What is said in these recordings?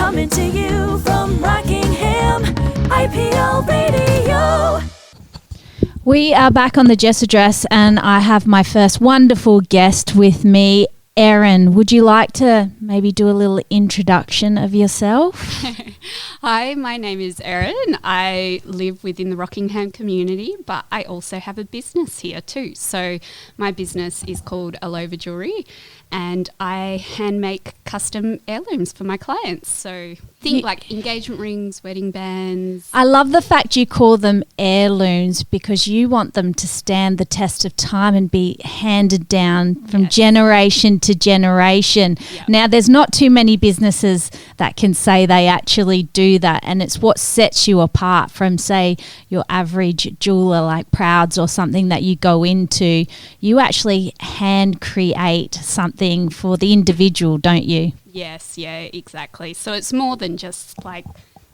Coming to you from Rockingham, IPL Radio. We are back on the Jess Address, and I have my first wonderful guest with me, Erin. Would you like to maybe do a little introduction of yourself? Hi, my name is Erin. I live within the Rockingham community, but I also have a business here too. So my business is called Elova Jewellery, and I hand make custom heirlooms for my clients. So think like engagement rings, wedding bands. I love the fact you call them heirlooms because you want them to stand the test of time and be handed down from generation to generation. Yep. Now, there's not too many businesses that can say they actually do that, and it's what sets you apart from, say, your average jeweller like Prouds or something that you go into. You actually hand create something for the individual, don't you? Yes, yeah, exactly. So it's more than just like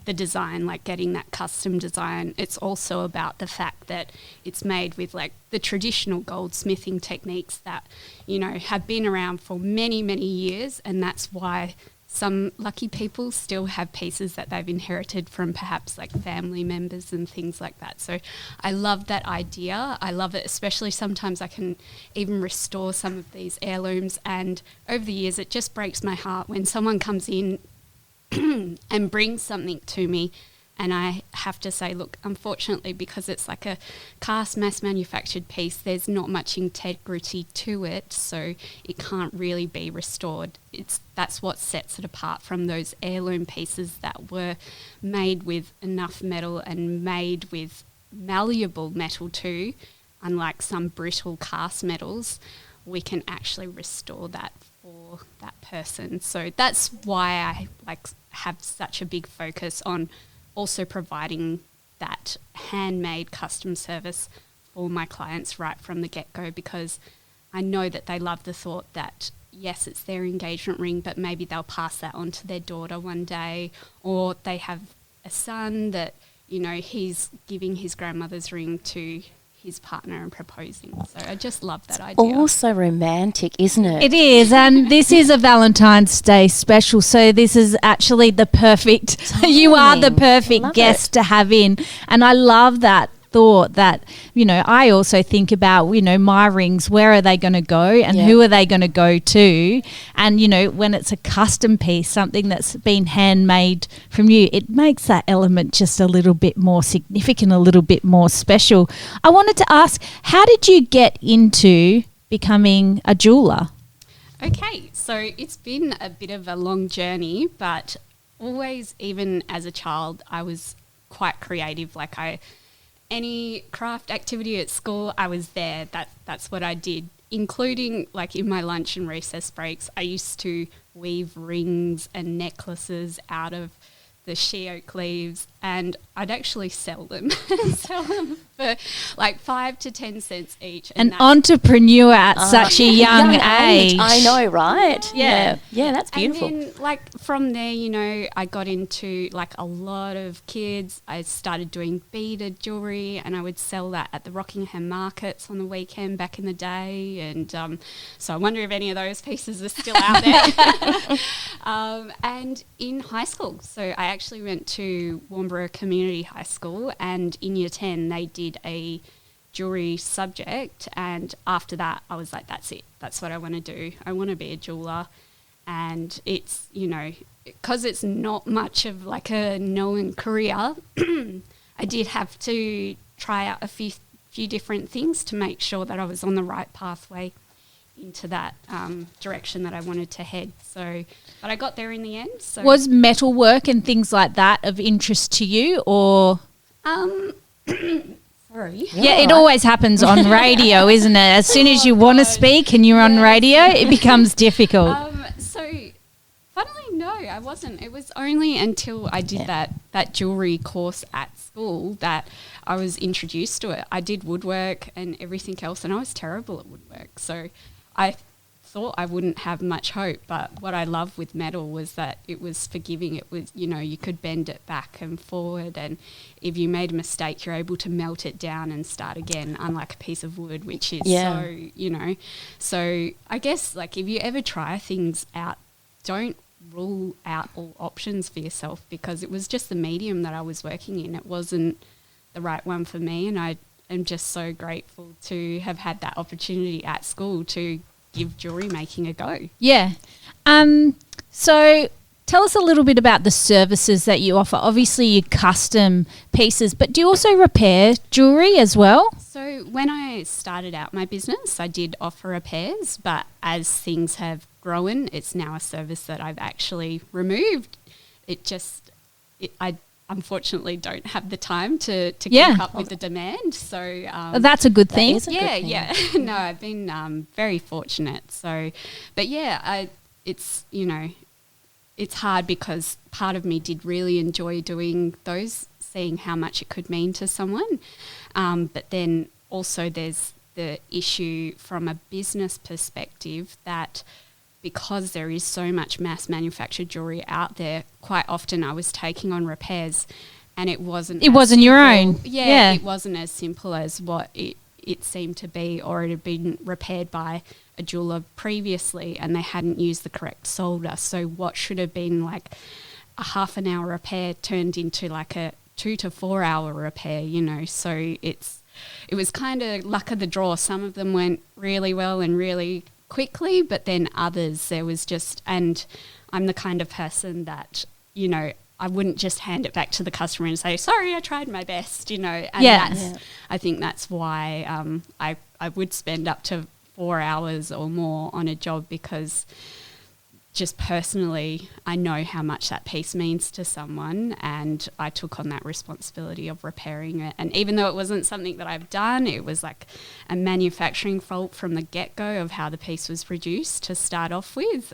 the design, like getting that custom design. It's also about the fact that it's made with like the traditional goldsmithing techniques that, you know, have been around for many, many years, and that's why some lucky people still have pieces that they've inherited from perhaps like family members and things like that. So I love that idea. I love it, especially sometimes I can even restore some of these heirlooms, and over the years it just breaks my heart when someone comes in and brings something to me and I have to say, look, unfortunately, because it's like a cast mass manufactured piece, there's not much integrity to it, so it can't really be restored. That's what sets it apart from those heirloom pieces that were made with enough metal and made with malleable metal too. Unlike some brittle cast metals, we can actually restore that for that person. So that's why I have such a big focus on also providing that handmade custom service for my clients right from the get-go, because I know that they love the thought that, yes, it's their engagement ring, but maybe they'll pass that on to their daughter one day, or they have a son that, you know, he's giving his grandmother's ring to his partner and proposing. So I just love that idea. Also romantic, isn't it? It is, and this is a Valentine's Day special, so this is actually the perfect, you are the perfect guest to have in, and I love that thought that, you know, I also think about, you know, my rings, where are they going to go and who are they going to go to? And, you know, when it's a custom piece, something that's been handmade from you, it makes that element just a little bit more significant, a little bit more special. I wanted to ask, how did you get into becoming a jeweller? Okay, so it's been a bit of a long journey, but always, even as a child, I was quite creative. Like any craft activity at school, I was there. That's what I did, including like in my lunch and recess breaks. I used to weave rings and necklaces out of the she oak leaves, and I'd actually sell them for like 5 to 10 cents each. An entrepreneur at such a young age. I know, right? Yeah, that's beautiful. And then, like, from there, you know, I got into like a lot of kids. I started doing beaded jewellery, and I would sell that at the Rockingham markets on the weekend back in the day. And so I wonder if any of those pieces are still out there. And in high school, so I actually went to Warnborough Community High School, and in year 10 they did a jewellery subject, and after that I was like, that's it, that's what I want to do. I want to be a jeweller. And it's, you know, because it's not much of like a known career, I did have to try out a few different things to make sure that I was on the right pathway into that direction that I wanted to head. So, but I got there in the end. So. Was metalwork and things like that of interest to you, or? Sorry. Yeah, it always happens on radio, isn't it? As soon as you want to speak and you're on radio, it becomes difficult. So, funnily, no, I wasn't. It was only until I did that jewellery course at school that I was introduced to it. I did woodwork and everything else, and I was terrible at woodwork. So I thought I wouldn't have much hope, but what I loved with metal was that it was forgiving. It was, you know, you could bend it back and forward, and if you made a mistake, you're able to melt it down and start again, unlike a piece of wood, which is so, you know. So I guess, like, if you ever try things out, don't rule out all options for yourself, because it was just the medium that I was working in. It wasn't the right one for me, and I am just so grateful to have had that opportunity at school to give jewellery making a go. Yeah. So tell us a little bit about the services that you offer. Obviously, you custom pieces, but do you also repair jewellery as well? So when I started out my business, I did offer repairs, but as things have grown, it's now a service that I've actually removed. I unfortunately don't have the time to keep up with the demand. So that's a good thing. Yeah. No, I've been very fortunate. So, but yeah, it's, you know, it's hard because part of me did really enjoy doing those, seeing how much it could mean to someone. But then also there's the issue from a business perspective that because there is so much mass manufactured jewellery out there, quite often I was taking on repairs and it wasn't your own. Yeah, it wasn't as simple as what it seemed to be, or it had been repaired by a jeweller previously and they hadn't used the correct solder. So what should have been like a half an hour repair turned into like a 2 to 4 hour repair, you know. So it was kind of luck of the draw. Some of them went really well and really quickly, but then others there was just, and I'm the kind of person that, you know, I wouldn't just hand it back to the customer and say, sorry, I tried my best, you know. And I think that's why I would spend up to 4 hours or more on a job, because just personally I know how much that piece means to someone, and I took on that responsibility of repairing it. And even though it wasn't something that I've done, it was like a manufacturing fault from the get-go of how the piece was produced to start off with.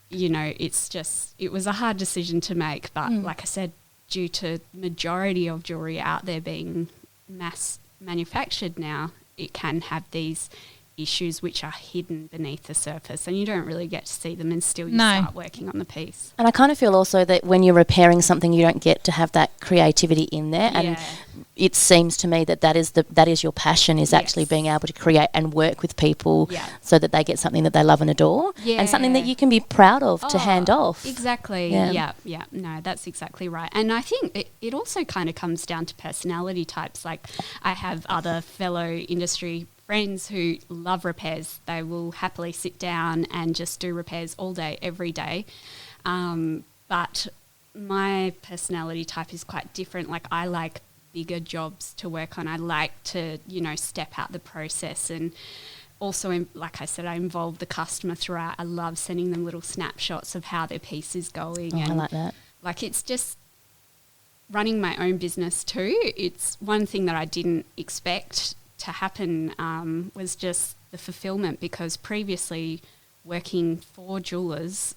You know, it was a hard decision to make, but like I said, due to majority of jewellery out there being mass manufactured now, it can have these issues which are hidden beneath the surface, and you don't really get to see them until you start working on the piece. And I kind of feel also that when you're repairing something, you don't get to have that creativity in there. And it seems to me that is your passion, is actually being able to create and work with people so that they get something that they love and adore, and something that you can be proud of to hand off. Exactly. Yeah. No, that's exactly right. And I think it also kind of comes down to personality types. Like I have other fellow industry friends who love repairs. They will happily sit down and just do repairs all day, every day. But my personality type is quite different. Like I like bigger jobs to work on. I like to, you know, step out the process, and also, like I said, I involve the customer throughout. I love sending them little snapshots of how their piece is going. I like that. Like it's just running my own business too. It's one thing that I didn't expect to happen was just the fulfillment, because previously working for jewellers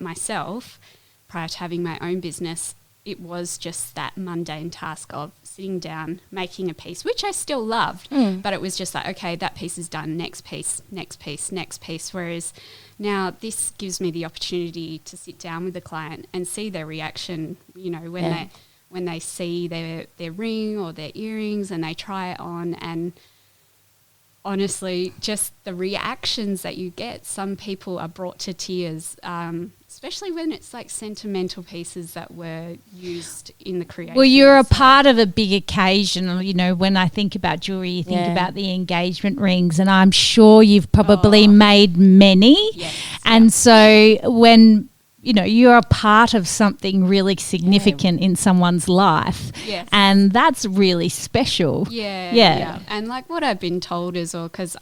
myself, prior to having my own business, it was just that mundane task of sitting down, making a piece, which I still loved, but it was just like, okay, that piece is done, next piece, next piece, next piece. Whereas now this gives me the opportunity to sit down with the client and see their reaction, you know, when they see their ring or their earrings and they try it on, and honestly, just the reactions that you get. Some people are brought to tears, especially when it's like sentimental pieces that were used in the creation. Well, you're a part of a big occasion. You know, when I think about jewellery, you think about the engagement rings, and I'm sure you've probably made many. Yes, and so when, you know, you're a part of something really significant in someone's life. Yes. And that's really special. Yeah. And like what I've been told is, or because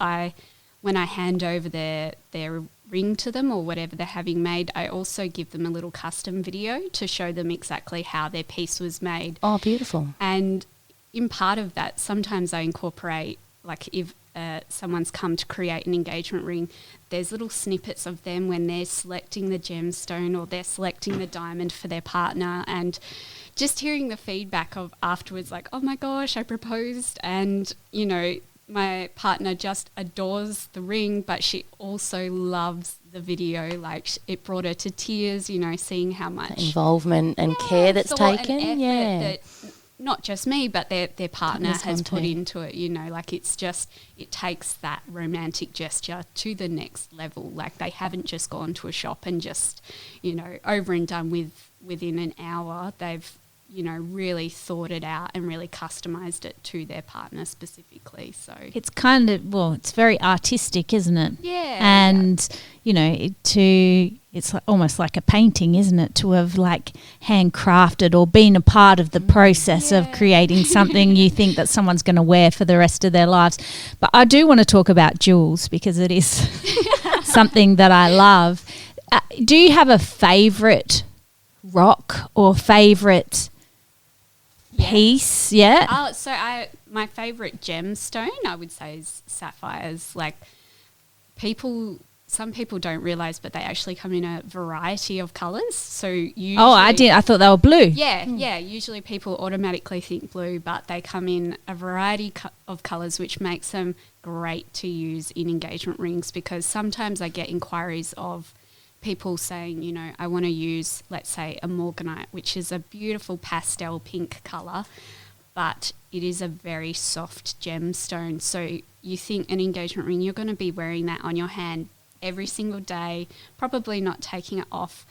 when I hand over their ring to them or whatever they're having made, I also give them a little custom video to show them exactly how their piece was made. Oh, beautiful. And in part of that, sometimes I incorporate, like if someone's come to create an engagement ring, there's little snippets of them when they're selecting the gemstone or they're selecting the diamond for their partner, and just hearing the feedback of afterwards, like, oh my gosh, I proposed, and, you know, my partner just adores the ring, but she also loves the video. Like it brought her to tears, you know, seeing how much involvement and care that's thought taken. and effort that not just me, but their partner Partner's has on put too. into it, you know, like it takes that romantic gesture to the next level. Like they haven't just gone to a shop and just, you know, over and done within an hour. They've, you know, really thought it out and really customized it to their partner specifically. So It's kind of, well, it's very artistic, isn't it? yeah. And, you know, it's almost like a painting, isn't it? To have like handcrafted or been a part of the process of creating something you think that someone's going to wear for the rest of their lives. But I do want to talk about jewels because it is something that I love. Do you have a favourite rock or favourite piece? Yeah. So my favorite gemstone, I would say, is sapphires. Like some people don't realize, but they actually come in a variety of colors. So usually, I did. I thought they were blue. Yeah. Usually people automatically think blue, but they come in a variety of colors, which makes them great to use in engagement rings, because sometimes I get inquiries of people saying, you know, I want to use, let's say, a morganite, which is a beautiful pastel pink colour, but it is a very soft gemstone. So you think an engagement ring, you're going to be wearing that on your hand every single day, probably not taking it off.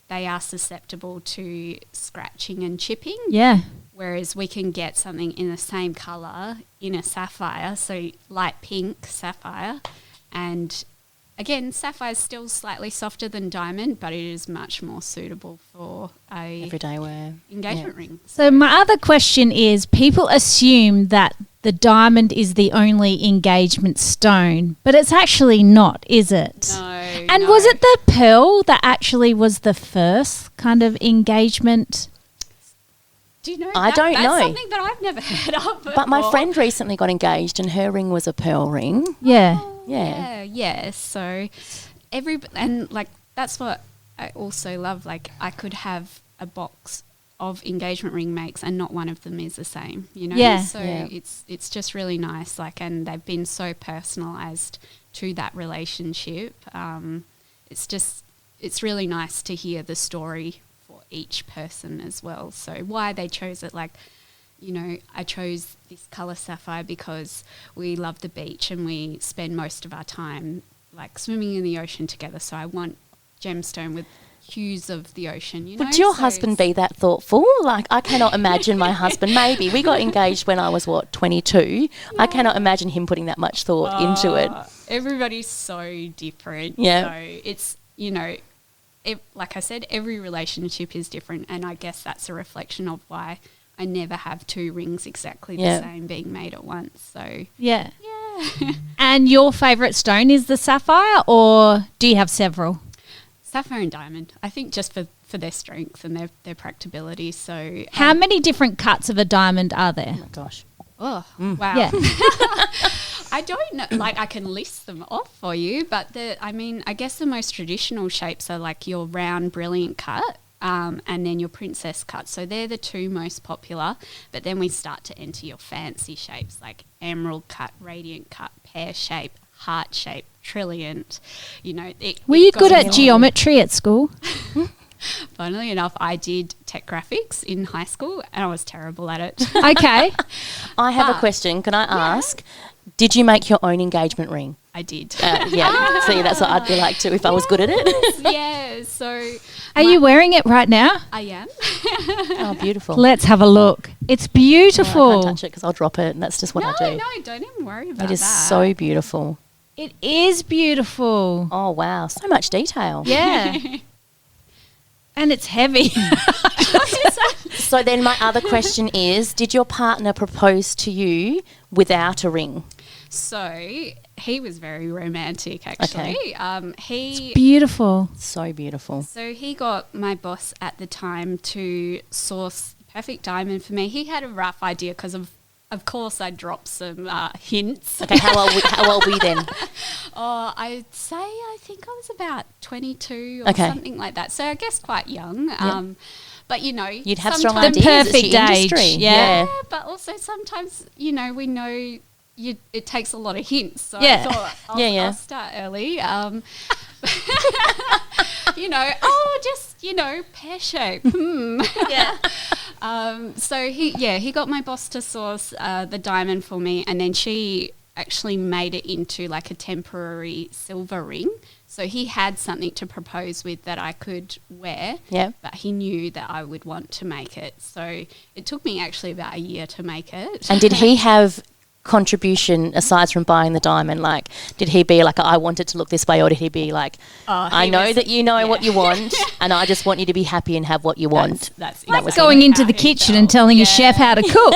They are susceptible to scratching and chipping. Yeah. Whereas we can get something in the same colour in a sapphire, so light pink sapphire, and again, sapphire is still slightly softer than diamond, but it is much more suitable for a Everyday wear. engagement ring. So my other question is, people assume that the diamond is the only engagement stone, but it's actually not, is it? No. And was it the pearl that actually was the first kind of engagement? Do you know? I don't that's know. something that I've never heard of before. But my friend recently got engaged and her ring was a pearl ring. Yeah. Yeah. So that's what I also love. Like I could have a box of engagement ring makes and not one of them is the same, you know? Yeah. So it's just really nice. Like, and they've been so personalized to that relationship. It's really nice to hear the story for each person as well. So why they chose it, like, you know, I chose this colour sapphire because we love the beach and we spend most of our time like swimming in the ocean together. So I want gemstone with hues of the ocean, you know. Would your husband be that thoughtful? Like, I cannot imagine my husband. Maybe we got engaged when I was 22. Yeah. I cannot imagine him putting that much thought into it. Everybody's so different. Yeah. So it's, you know, like I said, every relationship is different, and I guess that's a reflection of why I never have two rings exactly the same being made at once. So Yeah. And your favourite stone is the sapphire, or do you have several? sapphire and diamond, I think, just for their strength and their practicability. So How many different cuts of a diamond are there? Oh my gosh. wow. Yeah. I don't know, like I can list them off for you, but I guess the most traditional shapes are like your round brilliant cut, and then your princess cut. So they're the two most popular, but then we start to enter your fancy shapes like emerald cut, radiant cut, pear shape, heart shape, trilliant, you know. Were you good at geometry at school? Funnily enough, I did tech graphics in high school and I was terrible at it. Okay. I have a question. Can I ask, did you make your own engagement ring? I did. Yeah. See, that's what I'd be like too if I was good at it. Yeah, so Are you wearing it right now? I am. Oh, beautiful. Let's have a look. It's beautiful. I can't touch it because I'll drop it, and that's just what I do. No, don't even worry about It is that. so beautiful. It is beautiful. Oh, wow. So much detail. Yeah. And it's heavy. So then my other question is, did your partner propose to you without a ring? So he was very romantic, actually. Okay. Beautiful. So beautiful. So he got my boss at the time to source the perfect diamond for me. He had a rough idea because of course I dropped some hints. Okay, how old were you then? Oh, I'd say I think I was about 22 or Okay. something like that. So I guess quite young. But, you know, You'd have strong sometimes- ideas. perfect It's your age, industry. yeah. But also sometimes, you know, we know it takes a lot of hints. So Yeah. I thought Yeah. I'll start early. You know, just, you know, pear shape. Yeah. So he got my boss to source the diamond for me, and then she actually made it into like a temporary silver ring. So he had something to propose with that I could wear, but he knew that I would want to make it. So it took me actually about a year to make it. And did he have contribution aside from buying the diamond? Like, did he be like, I want it to look this way, or did he be like, I know that you know what you want and I just want you to be happy and have what you want? That's like going into the kitchen and telling your chef how to cook.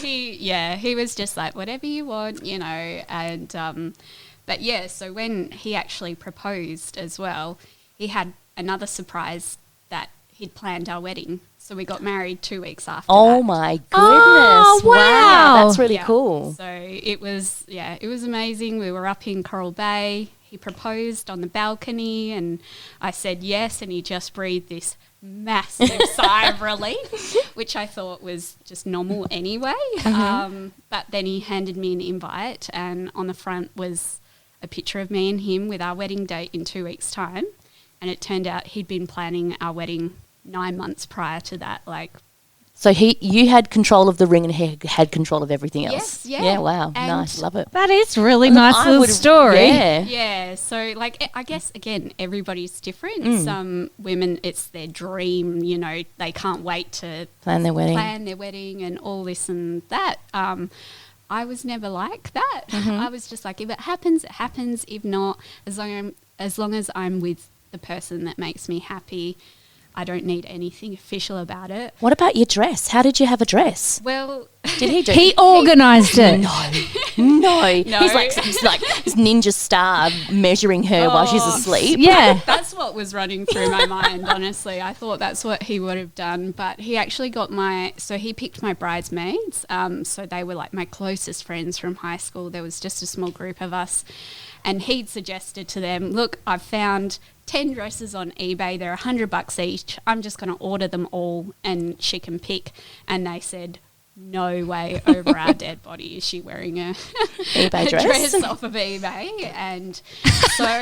He was just like, whatever you want, you know. And but yeah, so when he actually proposed as well, he had another surprise that he'd planned our wedding. So we got married 2 weeks after that. My goodness. Oh, wow. That's really cool. So it was amazing. We were up in Coral Bay. He proposed on the balcony and I said yes, and he just breathed this massive sigh of relief, which I thought was just normal anyway. But then he handed me an invite, and on the front was a picture of me and him with our wedding date in 2 weeks' time. And it turned out he'd been planning our wedding 9 months prior to that. So you had control of the ring and he had control of everything else. Yes, yeah. Yeah, wow, And nice, love it. That is really nice little story. Yeah, so I guess again everybody's different. Some women, it's their dream, you know, they can't wait to plan their wedding and all this and that. I was never like that. I was just like, if it happens, it happens. If not, as long as I'm with the person that makes me happy, I don't need anything official about it. What about your dress? How did you have a dress? Well, did he do He organised it. No. He's like this ninja star measuring her while she's asleep. Yeah. That's what was running through my mind, honestly. I thought that's what he would have done. But he actually he picked my bridesmaids. So they were like my closest friends from high school. There was just a small group of us. And he'd suggested to them, look, I've found 10 dresses on eBay. They're $100 each. I'm just going to order them all and she can pick. And they said, no way, over our dead body is she wearing a eBay dress off of eBay. And so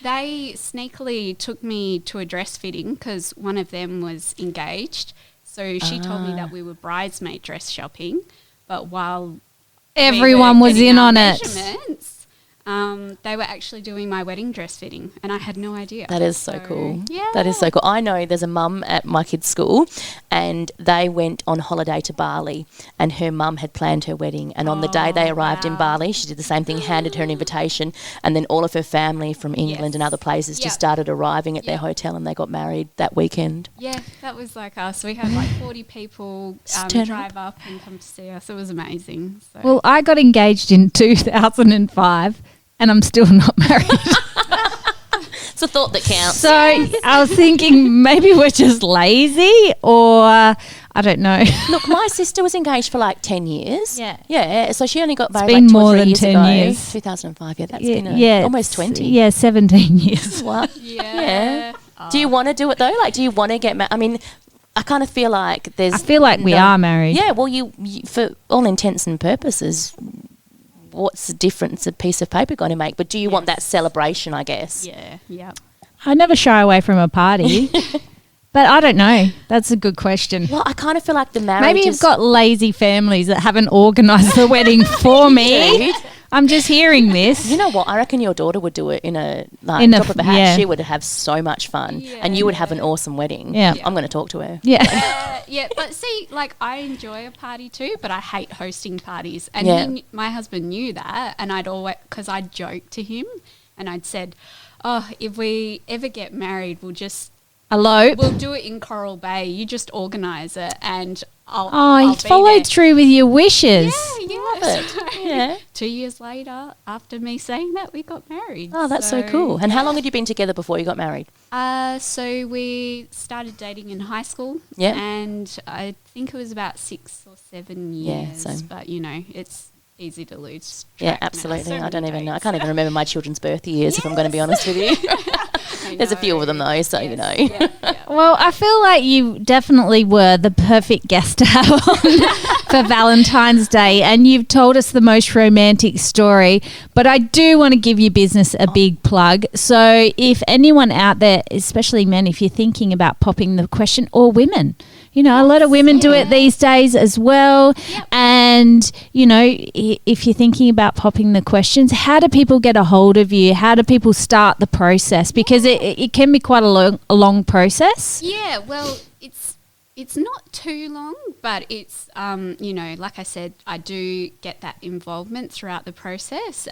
they sneakily took me to a dress fitting because one of them was engaged. So she told me that we were bridesmaid dress shopping. But while everyone was in on it, they were actually doing my wedding dress fitting and I had no idea. That is so cool. Yeah. That is so cool. I know there's a mum at my kids' school and they went on holiday to Bali and her mum had planned her wedding, and on the day they arrived in Bali, she did the same thing, handed her an invitation, and then all of her family from England and other places just started arriving at their hotel and they got married that weekend. Yeah, that was like us. We had like 40 people drive up and come to see us. It was amazing. So. Well, I got engaged in 2005 and I'm still not married. It's a thought that counts. So I was thinking maybe we're just lazy, or I don't know. Look, my sister was engaged for like 10 years. Yeah. Yeah, so she only got married been like 2 more or 3 than years 10 ago. years. 2005, that's been almost 20. Yeah, 17 years. What? Yeah. Do you want to do it though? Like, do you want to get married? I mean, I kind of feel like I feel like we are married. Yeah, well, you for all intents and purposes, what's the difference a piece of paper going to make? But do you want that celebration, I guess? Yeah. I never shy away from a party. But I don't know. That's a good question. Well, I kind of feel like the marriage Maybe you've got lazy families that haven't organised the wedding for me. I'm just hearing this. You know what? I reckon your daughter would do it in a drop of a hat. Yeah. She would have so much fun, and you would have an awesome wedding. Yeah. I'm going to talk to her. Yeah. Yeah, but see, like I enjoy a party too, but I hate hosting parties. And my husband knew that, and because I'd joked to him, and I'd said, "Oh, if we ever get married, we'll just elope. We'll do it in Coral Bay. You just organise it, and I'll he followed through with your wishes. Yeah. Love it. Yeah. 2 years later, after me saying that, we got married. Oh, that's so cool. And how long had you been together before you got married? So we started dating in high school. Yeah. And I think it was about 6 or 7 years. Yeah, same. But, it's easy to lose track. Yeah, now. absolutely. So I don't many even know. I dates. can't even remember my children's birth years, if I'm going to be honest with you. There's a few of them though, so you know. Well, I feel like you definitely were the perfect guest to have on for Valentine's Day, and you've told us the most romantic story. But I do want to give your business a big plug. So if anyone out there, especially men, if you're thinking about popping the question, or women, you know, a lot of women do it these days as well. Yep. And, you know, if you're thinking about popping the questions, how do people get a hold of you? How do people start the process? Because it can be quite a long process. Yeah, well, it's not too long, but it's, you know, like I said, I do get that involvement throughout the process.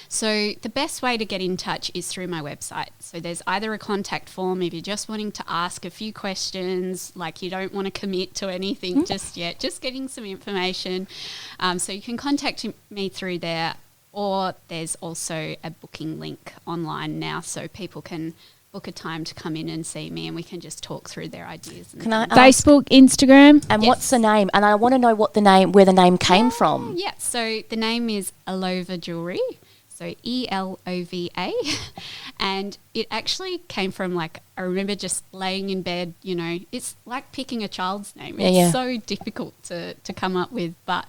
So the best way to get in touch is through my website. So there's either a contact form if you're just wanting to ask a few questions, like you don't want to commit to anything just yet, just getting some information. So you can contact me through there, or there's also a booking link online now so people can book a time to come in and see me, and we can just talk through their ideas. Can I Facebook, Instagram, and what's the name? And I want to know where the name came from. Yeah, so the name is Elova Jewellery, so ELOVA, and it actually came from, like, I remember just laying in bed. You know, it's like picking a child's name. It's so difficult to come up with, but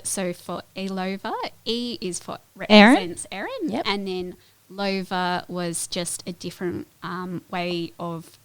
so for Elova, E is for represents Erin, and then Lova was just a different way of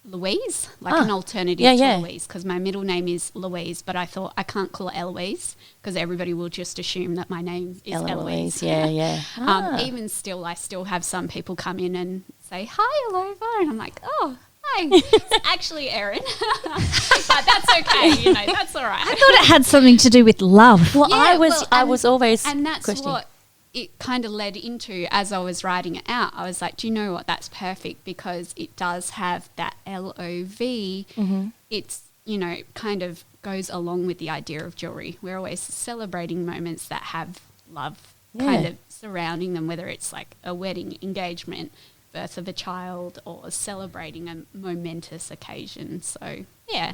Louise, like an alternative to Louise, because my middle name is Louise, but I thought I can't call it Eloise because everybody will just assume that my name is Eloise. Even still, I still have some people come in and say, "Hi, Elova," and I'm like, "Oh, hi, it's actually Erin." But that's okay, you know, that's all right. I thought it had something to do with love. Well, I was always and that's questioning. what it kind of led into as I was writing it out. I was like, do you know what? That's perfect because it does have that LOV. It's, you know, kind of goes along with the idea of jewelry. We're always celebrating moments that have love kind of surrounding them, whether it's like a wedding, engagement, birth of a child, or celebrating a momentous occasion. So, yeah.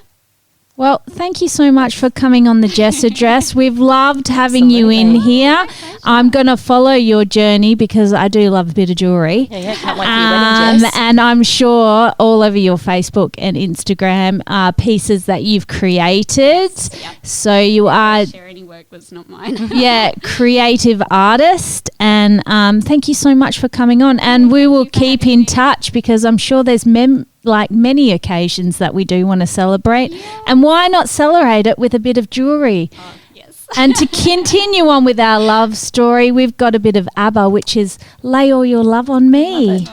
Well, thank you so much for coming on the Jess Address. We've loved having you in here. I'm going to follow your journey because I do love a bit of jewellery. Yeah, can't wait for your wedding, Jess. And I'm sure all over your Facebook and Instagram are pieces that you've created. Yep. So you are... Share any work was not mine. creative artist. And thank you so much for coming on. And we will keep in touch because I'm sure there's many occasions that we do want to celebrate. And why not celebrate it with a bit of jewellery? Oh, yes. And to continue on with our love story, we've got a bit of ABBA, which is Lay All Your Love on Me,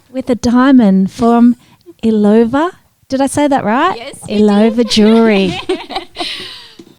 with a diamond from Elova. Did I say that right? Yes. Elova Jewellery.